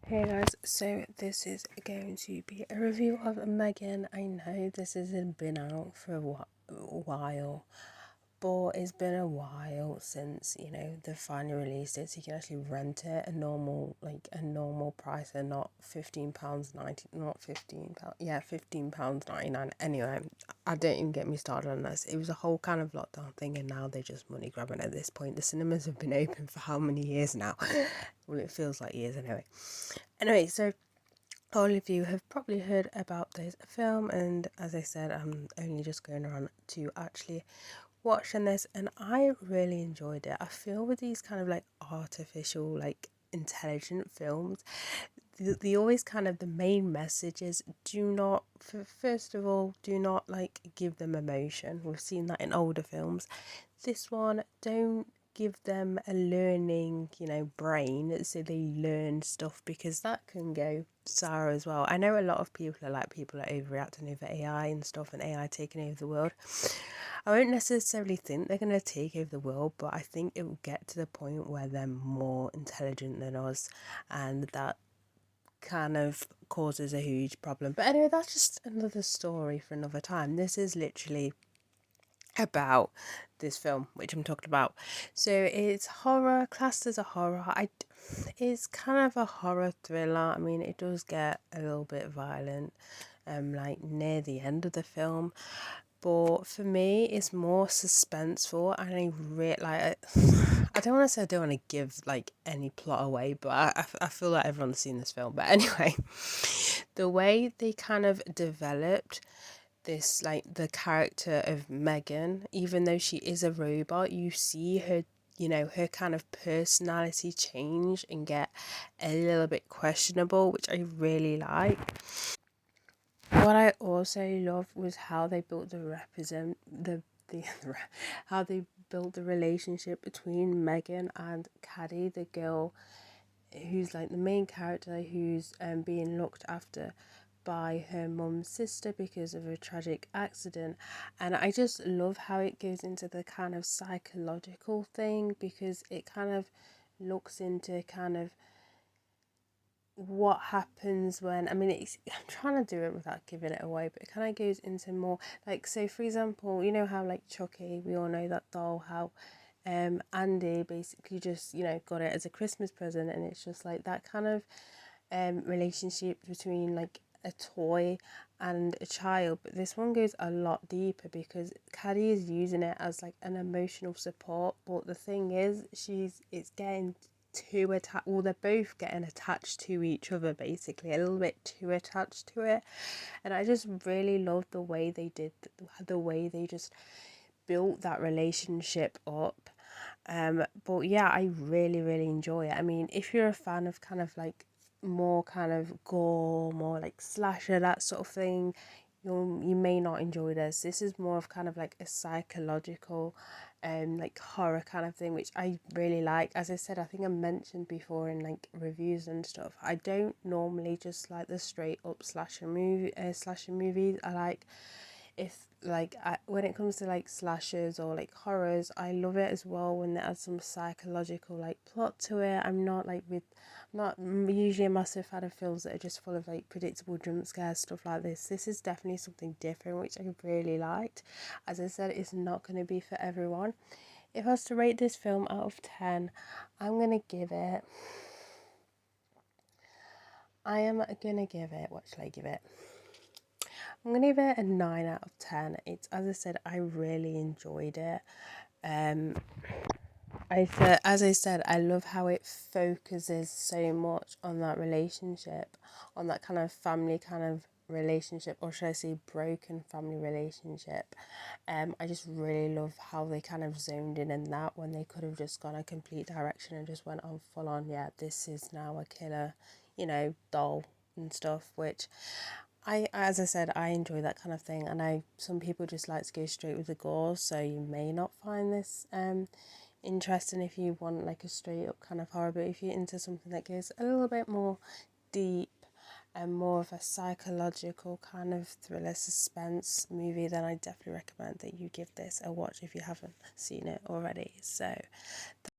Hey guys, so this is going to be a review of m3gan. I know this hasn't been out for a while, but it's been a while since, they finally released it, so you can actually rent it a normal price, and not £15.90, not £15, yeah, £15.99. Anyway, I don't even get me started on this. It was a whole kind of lockdown thing, and now they're just money grabbing at this point. The cinemas have been open for how many years now? Well, it feels like years anyway. So all of you have probably heard about this film, and as I said, I'm only just going around to actually watching this, and I really enjoyed it. I feel with these kind of like artificial, like intelligent films, the always kind of the main messages do not, first of all, do not like give them emotion. We've seen that in older films. This one, don't give them a learning, brain, so they learn stuff, because that can go sour as well. I know a lot of people are overreacting over AI and stuff, and AI taking over the world. I won't necessarily think they're going to take over the world, but I think it will get to the point where they're more intelligent than us, and that kind of causes a huge problem. But anyway, that's just another story for another time. This is literally about this film which I'm talking about. So it's horror, classed as a horror. It's kind of a horror thriller. I mean, it does get a little bit violent like near the end of the film, but for me it's more suspenseful, and I don't want to say I don't want to give like any plot away, but I feel like everyone's seen this film. But anyway, the way they kind of developed this, like the character of m3gan, even though she is a robot, you see her, her kind of personality change and get a little bit questionable, which I really like. What I also loved was how they built the how they built the relationship between m3gan and Caddy, the girl who's like the main character, who's being looked after by her mum's sister because of a tragic accident. And I just love how it goes into the kind of psychological thing, because it kind of looks into kind of what happens when, I mean, I'm trying to do it without giving it away, but it kind of goes into more like, so for example, you know how like Chucky, we all know that doll, how Andy basically just, got it as a Christmas present, and it's just like that kind of relationship between like a toy and a child. But this one goes a lot deeper, because Caddy is using it as like an emotional support, but the thing is, it's getting too attached. Well, they're both getting attached to each other, basically a little bit too attached to it. And I just really love the way they did, the way they just built that relationship up. But yeah, I really enjoy it. I mean, if you're a fan of kind of like more kind of gore, more like slasher, that sort of thing, you may not enjoy this. This is more of kind of like a psychological like horror kind of thing, which I really like. As I said, I think I mentioned before in like reviews and stuff, I don't normally just like the straight up slasher movies. I like, if like when it comes to like slashers or like horrors, I love it as well when it has some psychological like plot to it. I'm not usually a massive fan of films that are just full of like predictable jump scares, stuff like this. This is definitely something different, which I really liked. As I said, it's not going to be for everyone. If I was to rate this film out of 10, I'm gonna give it, what should I give it? I'm gonna give it a 9 out of 10. It's, as I said, I really enjoyed it. As I said, I love how it focuses so much on that relationship, on that kind of family kind of relationship, or should I say broken family relationship. I just really love how they kind of zoned in that, when they could have just gone a complete direction and just went on full on, yeah, this is now a killer, doll and stuff, which as I said, I enjoy that kind of thing. And some people just like to go straight with the gore, so you may not find this interesting if you want like a straight up kind of horror. But if you're into something that goes a little bit more deep and more of a psychological kind of thriller suspense movie, then I definitely recommend that you give this a watch if you haven't seen it already. So